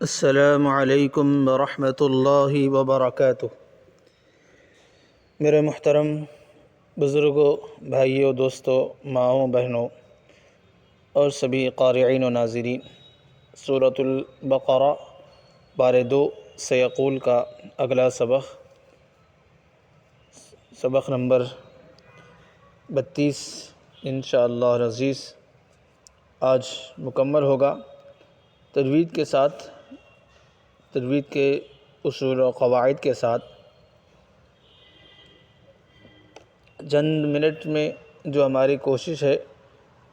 السلام علیکم ورحمۃ اللہ وبرکاتہ۔ میرے محترم بزرگوں، بھائیوں، دوستوں، ماؤں، بہنوں اور سبھی قارئین و ناظرین، سورۃ البقرہ پارہ 2 سیقول کا اگلا سبق نمبر 32 انشاءاللہ العزیز آج مکمل ہوگا۔ تجوید کے اصول و قواعد کے ساتھ چند منٹ میں جو ہماری کوشش ہے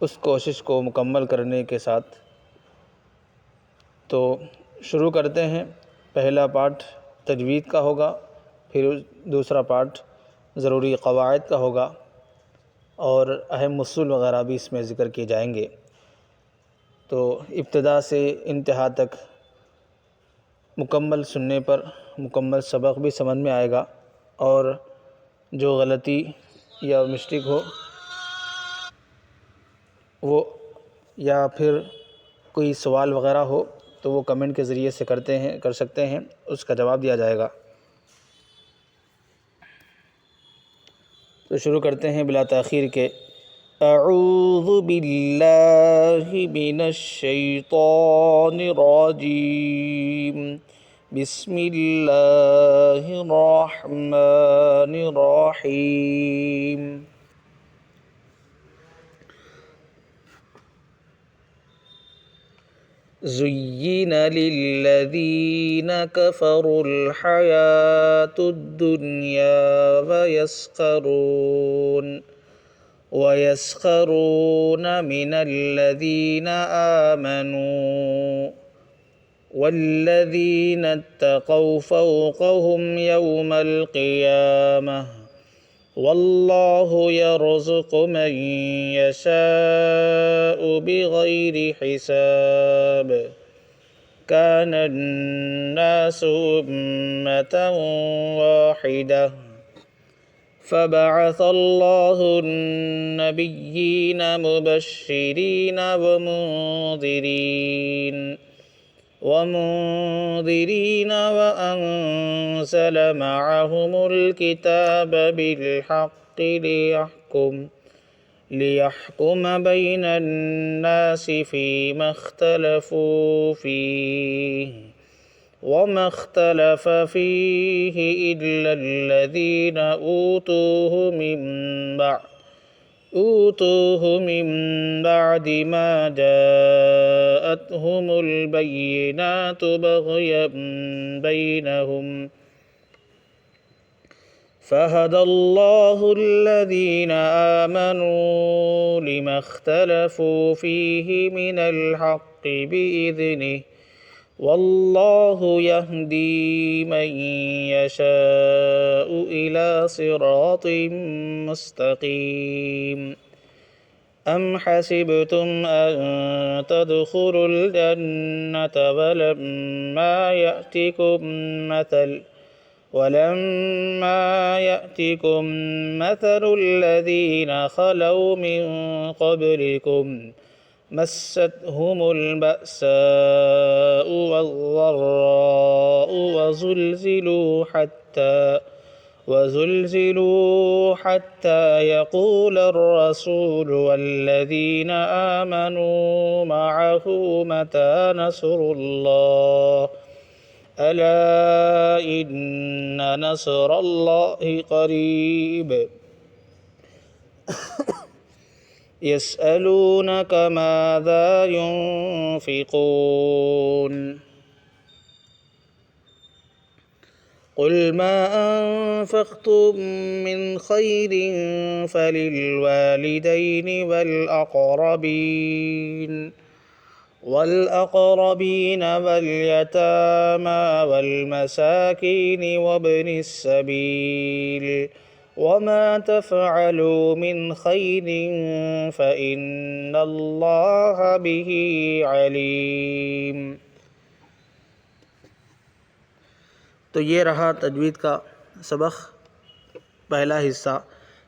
اس کوشش کو مکمل کرنے کے ساتھ تو شروع کرتے ہیں۔ پہلا پارٹ تجوید کا ہوگا، پھر دوسرا پارٹ ضروری قواعد کا ہوگا اور اہم اصول وغیرہ بھی اس میں ذکر کیے جائیں گے، تو ابتدا سے انتہا تک مکمل سننے پر مکمل سبق بھی سمجھ میں آئے گا، اور جو غلطی یا مسٹیک ہو وہ یا پھر کوئی سوال وغیرہ ہو تو وہ کمنٹ کے ذریعے سے کر سکتے ہیں، اس کا جواب دیا جائے گا۔ تو شروع کرتے ہیں بلا تاخیر کے۔ اعوذ باللہ من الشیطان الرجیم، بسم اللہ الرحمن الرحیم۔ زُيِّنَ لِلَّذِينَ كَفَرُوا الْحَيَاةُ الدُّنْيَا وَيَسْخَرُونَ مِنَ الَّذِينَ آمَنُوا وَالَّذِينَ اتَّقَوْا فَوْقَهُمْ يَوْمَ الْقِيَامَةِ وَاللَّهُ يَرْزُقُ مَن يَشَاءُ بِغَيْرِ حِسَابٍ۔ كَانَ النَّاسُ أُمَّةً وَاحِدَةً فَبَعَثَ اللَّهُ النَّبِيِّينَ مُبَشِّرِينَ وَمُنذِرِينَ وَأَنزَلَ مَعَهُمُ الْكِتَابَ بِالْحَقِّ لِيَحْكُمَ بَيْنَ النَّاسِ فِيمَا اخْتَلَفُوا فِيهِ وَمَا اخْتَلَفَ فِيهِ إِلَّا الَّذِينَ أُوتُوهُ مِن بَعْدِ مَا جَاءَتْهُمُ الْبَيِّنَاتُ بَغْيًا بَيْنَهُمْ فَهَدَى اللَّهُ الَّذِينَ آمَنُوا لِمَا اخْتَلَفُوا فِيهِ مِنَ الْحَقِّ بِإِذْنِهِ وَاللَّهُ يَهْدِي مَن يَشَاءُ إِلَى صِرَاطٍ مُّسْتَقِيمٍ۔ أَمْ حَسِبْتُمْ أَن تَدْخُلُوا الْجَنَّةَ ولما يأتكم مثل الذين خلوا من قبلكم مستهم البأساء والضراء وزلزلوا حتى يقول الرسول والذين آمنوا معه متى نصر الله ألا إن نصر الله قريب۔ يسألونك ماذا ينفقون قل ما أنفقتم من خير فللوالدين والأقربين واليتامى والمساكين وابن السبيل وما تفعلوا من خير فإن الله به عليم۔ تو یہ رہا تجوید کا سبق، پہلا حصہ۔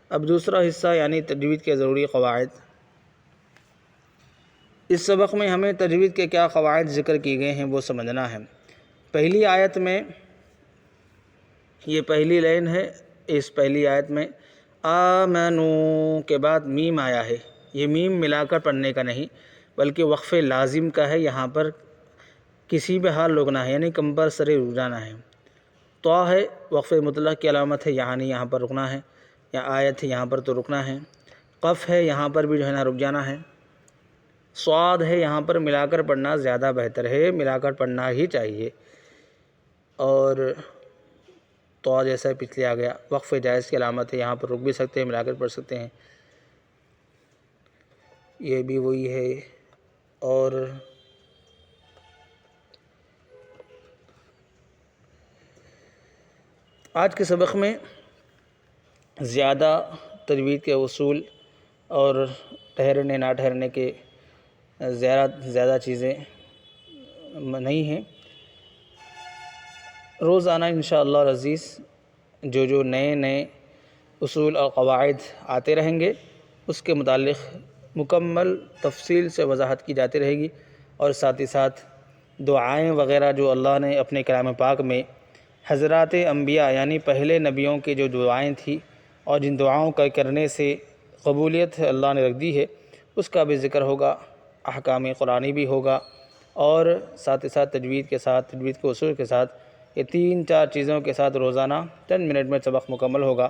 اب دوسرا حصہ یعنی تجوید کے ضروری قواعد۔ اس سبق میں ہمیں تجوید کے کیا قواعد ذکر کیے گئے ہیں وہ سمجھنا ہے۔ پہلی آیت میں یہ پہلی لائن ہے، اس پہلی آیت میں آمنو کے بعد میم آیا ہے۔ یہ میم ملا کر پڑھنے کا نہیں بلکہ وقف لازم کا ہے، یہاں پر کسی بھی حال رکنا ہے، یعنی کمپلسری رک جانا ہے۔ تو ہے وقف مطلق کی علامت ہے، یہاں نہیں یہاں پر رکنا ہے، یا آیت ہے یہاں پر تو رکنا ہے۔ قف ہے یہاں پر بھی جو ہے نا رک جانا ہے۔ صاد ہے یہاں پر ملا کر پڑھنا زیادہ بہتر ہے، ملا کر پڑھنا ہی چاہیے۔ اور تو جیسا پچھلے آ گیا، وقف جائز کی علامت ہے، یہاں پر رک بھی سکتے ہیں، ملا کر پڑھ سکتے ہیں، یہ بھی وہی ہے۔ اور آج کے سبق میں زیادہ تجوید کے اصول اور ٹھہرنے نہ ٹھہرنے کے زیادہ چیزیں نہیں ہیں۔ روزانہ انشاءاللہ العزیز جو نئے اصول اور قواعد آتے رہیں گے، اس کے متعلق مکمل تفصیل سے وضاحت کی جاتی رہے گی، اور ساتھ ہی ساتھ دعائیں وغیرہ جو اللہ نے اپنے کلام پاک میں حضرات انبیاء یعنی پہلے نبیوں کی جو دعائیں تھیں اور جن دعاؤں کا کرنے سے قبولیت اللہ نے رکھ دی ہے، اس کا بھی ذکر ہوگا، احکام قرآنی بھی ہوگا، اور ساتھ ہی ساتھ تجوید کے اصول کے ساتھ یہ 3-4 چیزوں کے ساتھ روزانہ 10 منٹ میں سبق مکمل ہوگا۔